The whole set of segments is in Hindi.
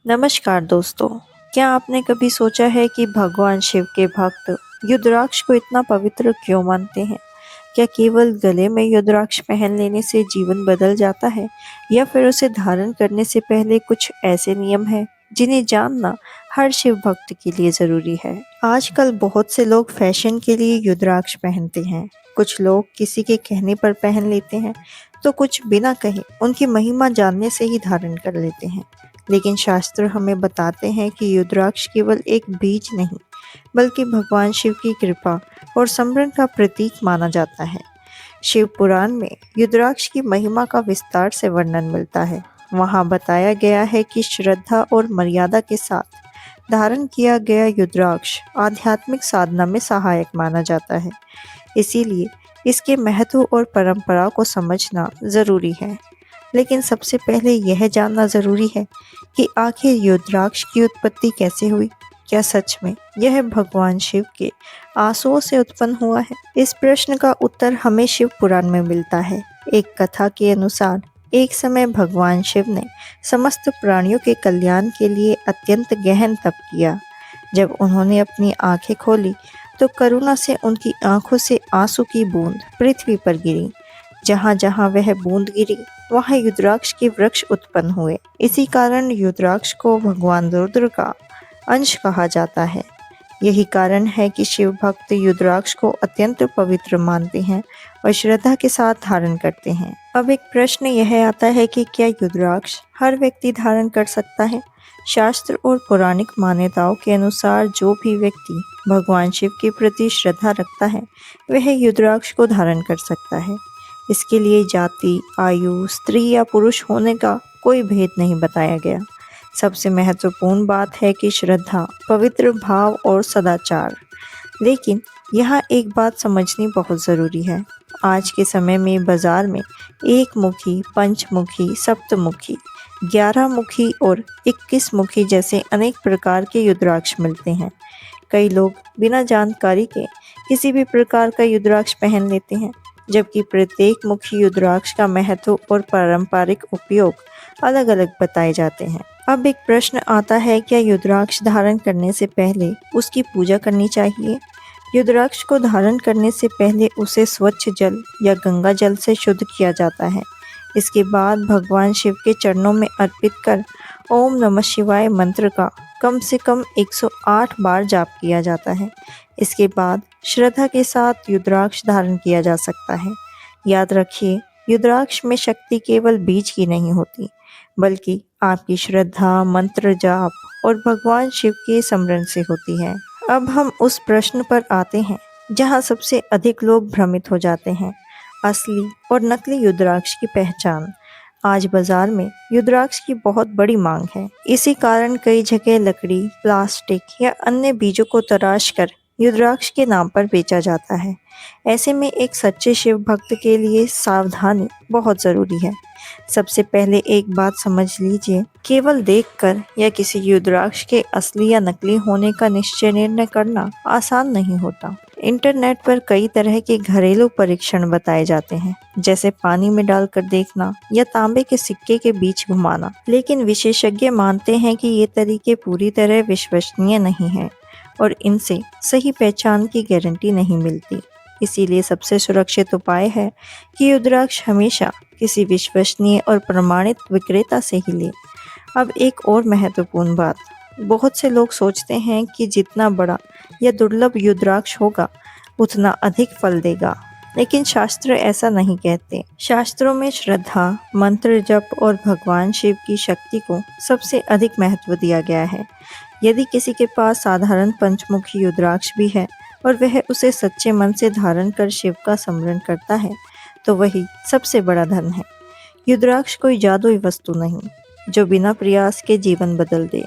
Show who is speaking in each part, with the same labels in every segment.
Speaker 1: नमस्कार दोस्तों। क्या आपने कभी सोचा है कि भगवान शिव के भक्त रुद्राक्ष को इतना पवित्र क्यों मानते हैं? क्या केवल गले में रुद्राक्ष पहन लेने से जीवन बदल जाता है या फिर उसे धारण करने से पहले कुछ ऐसे नियम हैं जिन्हें जानना हर शिव भक्त के लिए जरूरी है? आजकल बहुत से लोग फैशन के लिए रुद्राक्ष पहनते हैं। कुछ लोग किसी के कहने पर पहन लेते हैं तो कुछ बिना कहे उनकी महिमा जानने से ही धारण कर लेते हैं। लेकिन शास्त्र हमें बताते हैं कि रुद्राक्ष केवल एक बीज नहीं बल्कि भगवान शिव की कृपा और समरण का प्रतीक माना जाता है। शिव पुराण में रुद्राक्ष की महिमा का विस्तार से वर्णन मिलता है। वहाँ बताया गया है कि श्रद्धा और मर्यादा के साथ धारण किया गया रुद्राक्ष आध्यात्मिक साधना में सहायक माना जाता है। इसीलिए इसके महत्व और परंपरा को समझना जरूरी है। लेकिन सबसे पहले यह जानना जरूरी है कि आखिर रुद्राक्ष की उत्पत्ति कैसे हुई। क्या सच में यह भगवान शिव के आंसुओं से उत्पन्न हुआ है? इस प्रश्न का उत्तर हमें शिव पुराण में मिलता है। एक कथा के अनुसार एक समय भगवान शिव ने समस्त प्राणियों के कल्याण के लिए अत्यंत गहन तप किया। जब उन्होंने अपनी आंखें खोली तो करुणा से उनकी आंखों से आंसू की बूंद पृथ्वी पर गिरी। जहाँ जहाँ वह बूंद गिरी वहाँ रुद्राक्ष के वृक्ष उत्पन्न हुए। इसी कारण रुद्राक्ष को भगवान रुद्र का अंश कहा जाता है। यही कारण है कि शिव भक्त रुद्राक्ष को अत्यंत पवित्र मानते हैं और श्रद्धा के साथ धारण करते हैं। अब एक प्रश्न यह आता है कि क्या रुद्राक्ष हर व्यक्ति धारण कर सकता है? शास्त्र और पौराणिक मान्यताओं के अनुसार जो भी व्यक्ति भगवान शिव के प्रति श्रद्धा रखता है वह रुद्राक्ष को धारण कर सकता है। इसके लिए जाति, आयु, स्त्री या पुरुष होने का कोई भेद नहीं बताया गया। सबसे महत्वपूर्ण बात है कि श्रद्धा, पवित्र भाव और सदाचार। लेकिन यहाँ एक बात समझनी बहुत ज़रूरी है। आज के समय में बाजार में एक मुखी, पंचमुखी, सप्तमुखी, 11 मुखी और 21 मुखी जैसे अनेक प्रकार के रुद्राक्ष मिलते हैं। कई लोग बिना जानकारी के किसी भी प्रकार का रुद्राक्ष पहन लेते हैं, जबकि प्रत्येक मुखी रुद्राक्ष का महत्व और पारंपरिक उपयोग अलग अलग बताए जाते हैं। अब एक प्रश्न आता है, क्या रुद्राक्ष धारण करने से पहले उसकी पूजा करनी चाहिए? रुद्राक्ष को धारण करने से पहले उसे स्वच्छ जल या गंगा जल से शुद्ध किया जाता है। इसके बाद भगवान शिव के चरणों में अर्पित कर ओम नमः शिवाय मंत्र का कम से कम 108 बार जाप किया जाता है। इसके बाद श्रद्धा के साथ रुद्राक्ष धारण किया जा सकता है। याद रखिए, रुद्राक्ष में शक्ति केवल बीज की नहीं होती, बल्कि आपकी श्रद्धा, मंत्र जाप और भगवान शिव के स्मरण से होती है। अब हम उस प्रश्न पर आते हैं जहां सबसे अधिक लोग भ्रमित हो जाते हैं, असली और नकली रुद्राक्ष की पहचान। आज बाजार में रुद्राक्ष की बहुत बड़ी मांग है। इसी कारण कई जगह लकड़ी, प्लास्टिक या अन्य बीजों को तराश कर रुद्राक्ष के नाम पर बेचा जाता है। ऐसे में एक सच्चे शिव भक्त के लिए सावधानी बहुत जरूरी है। सबसे पहले एक बात समझ लीजिए, केवल देखकर या किसी रुद्राक्ष के असली या नकली होने का निश्चय निर्णय करना आसान नहीं होता। इंटरनेट पर कई तरह के घरेलू परीक्षण बताए जाते हैं, जैसे पानी में डालकर देखना या तांबे के सिक्के के बीच घुमाना। लेकिन विशेषज्ञ मानते हैं कि ये तरीके पूरी तरह विश्वसनीय नहीं हैं और इनसे सही पहचान की गारंटी नहीं मिलती। इसीलिए सबसे सुरक्षित उपाय है कि रुद्राक्ष हमेशा किसी विश्वसनीय और प्रमाणित विक्रेता से ही लें। अब एक और महत्वपूर्ण बात, बहुत से लोग सोचते हैं कि जितना बड़ा या दुर्लभ रुद्राक्ष होगा उतना अधिक फल देगा, लेकिन शास्त्र ऐसा नहीं कहते। शास्त्रों में श्रद्धा, मंत्र जप और भगवान शिव की शक्ति को सबसे अधिक महत्व दिया गया है। यदि किसी के पास साधारण पंचमुखी रुद्राक्ष भी है और वह उसे सच्चे मन से धारण कर शिव का स्मरण करता है, तो वही सबसे बड़ा धन है। रुद्राक्ष कोई जादुई वस्तु नहीं जो बिना प्रयास के जीवन बदल दे।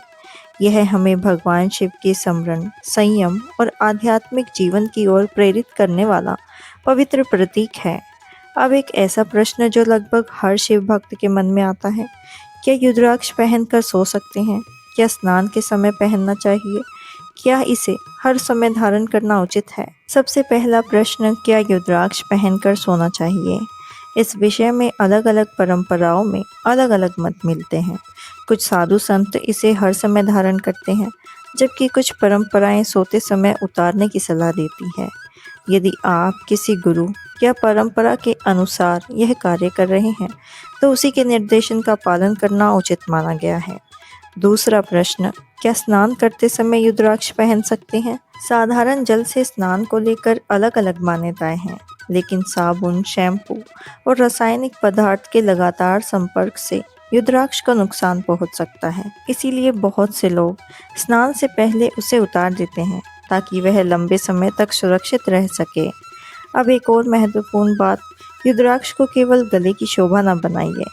Speaker 1: यह हमें भगवान शिव के स्मरण, संयम और आध्यात्मिक जीवन की ओर प्रेरित करने वाला पवित्र प्रतीक है। अब एक ऐसा प्रश्न जो लगभग हर शिव भक्त के मन में आता है, क्या रुद्राक्ष पहनकर सो सकते हैं? क्या स्नान के समय पहनना चाहिए? क्या इसे हर समय धारण करना उचित है? सबसे पहला प्रश्न, क्या रुद्राक्ष पहनकर सोना चाहिए? इस विषय में अलग अलग परंपराओं में अलग अलग मत मिलते हैं। कुछ साधु संत इसे हर समय धारण करते हैं, जबकि कुछ परंपराएं सोते समय उतारने की सलाह देती है। यदि आप किसी गुरु या परंपरा के अनुसार यह कार्य कर रहे हैं, तो उसी के निर्देशन का पालन करना उचित माना गया है। दूसरा प्रश्न, क्या स्नान करते समय रुद्राक्ष पहन सकते हैं? साधारण जल से स्नान को लेकर अलग अलग मान्यताएं हैं, लेकिन साबुन, शैम्पू और रासायनिक पदार्थ के लगातार संपर्क से रुद्राक्ष को नुकसान पहुंच सकता है। इसीलिए बहुत से लोग स्नान से पहले उसे उतार देते हैं, ताकि वह लंबे समय तक सुरक्षित रह सके। अब एक और महत्वपूर्ण बात, रुद्राक्ष को केवल गले की शोभा न बनाइए।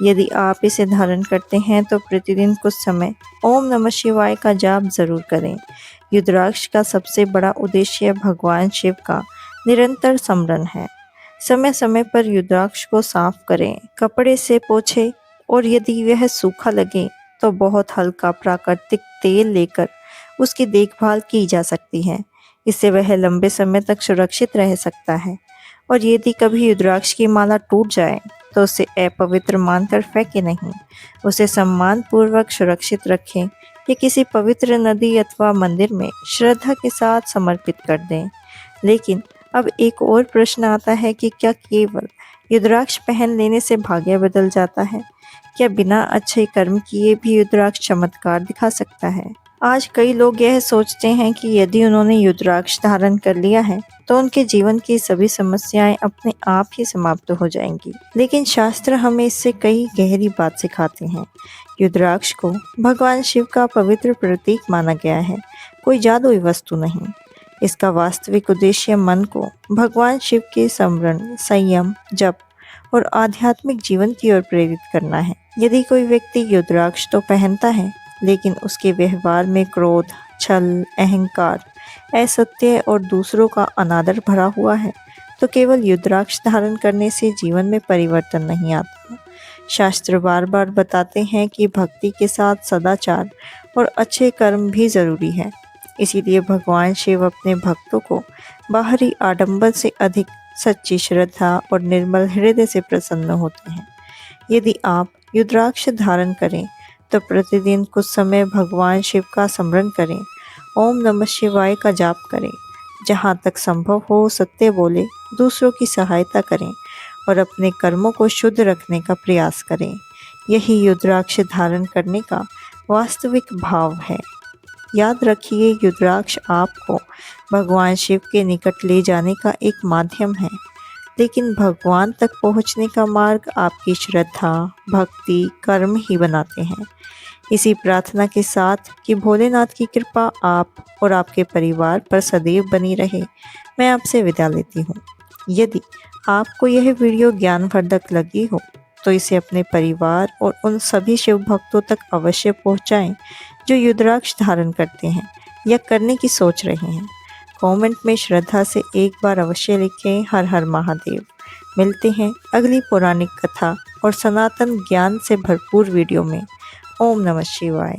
Speaker 1: यदि आप इसे धारण करते हैं तो प्रतिदिन कुछ समय ओम नमः शिवाय का जाप जरूर करें। रुद्राक्ष का सबसे बड़ा उद्देश्य भगवान शिव का निरंतर स्मरण है। समय समय पर रुद्राक्ष को साफ करें, कपड़े से पोंछें और यदि वह सूखा लगे तो बहुत हल्का प्राकृतिक तेल लेकर उसकी देखभाल की जा सकती है। इससे वह लंबे समय तक सुरक्षित रह सकता है। और यदि कभी रुद्राक्ष की माला टूट जाए तो उसे अपवित्र मानकर फेंके नहीं, उसे सम्मान पूर्वक सुरक्षित रखें या किसी पवित्र नदी अथवा मंदिर में श्रद्धा के साथ समर्पित कर दें। लेकिन अब एक और प्रश्न आता है कि क्या केवल रुद्राक्ष पहन लेने से भाग्य बदल जाता है? क्या बिना अच्छे कर्म किए भी रुद्राक्ष चमत्कार दिखा सकता है? आज कई लोग यह सोचते हैं कि यदि उन्होंने रुद्राक्ष धारण कर लिया है तो उनके जीवन की सभी समस्याएं अपने आप ही समाप्त हो जाएंगी। लेकिन शास्त्र हमें इससे कई गहरी बात सिखाते हैं। रुद्राक्ष को भगवान शिव का पवित्र प्रतीक माना गया है, कोई जादुई वस्तु नहीं। इसका वास्तविक उद्देश्य मन को भगवान शिव के स्मरण, संयम, जप और आध्यात्मिक जीवन की ओर प्रेरित करना है। यदि कोई व्यक्ति रुद्राक्ष तो पहनता है, लेकिन उसके व्यवहार में क्रोध, छल, अहंकार, असत्य और दूसरों का अनादर भरा हुआ है, तो केवल रुद्राक्ष धारण करने से जीवन में परिवर्तन नहीं आता। शास्त्र बार बार बताते हैं कि भक्ति के साथ सदाचार और अच्छे कर्म भी जरूरी है। इसीलिए भगवान शिव अपने भक्तों को बाहरी आडंबर से अधिक सच्ची श्रद्धा और निर्मल हृदय से प्रसन्न होते हैं। यदि आप रुद्राक्ष धारण करें तो प्रतिदिन कुछ समय भगवान शिव का स्मरण करें, ओम नमः शिवाय का जाप करें, जहाँ तक संभव हो सत्य बोले, दूसरों की सहायता करें और अपने कर्मों को शुद्ध रखने का प्रयास करें। यही रुद्राक्ष धारण करने का वास्तविक भाव है। याद रखिए, रुद्राक्ष आपको भगवान शिव के निकट ले जाने का एक माध्यम है, लेकिन भगवान तक पहुंचने का मार्ग आपकी श्रद्धा, भक्ति, कर्म ही बनाते हैं। इसी प्रार्थना के साथ कि भोलेनाथ की कृपा आप और आपके परिवार पर सदैव बनी रहे, मैं आपसे विदा लेती हूँ। यदि आपको यह वीडियो ज्ञानवर्धक लगी हो तो इसे अपने परिवार और उन सभी शिव भक्तों तक अवश्य पहुँचाएं जो रुद्राक्ष धारण करते हैं या करने की सोच रहे हैं। कमेंट में श्रद्धा से एक बार अवश्य लिखें, हर हर महादेव। मिलते हैं अगली पौराणिक कथा और सनातन ज्ञान से भरपूर वीडियो में। ओम नमः शिवाय।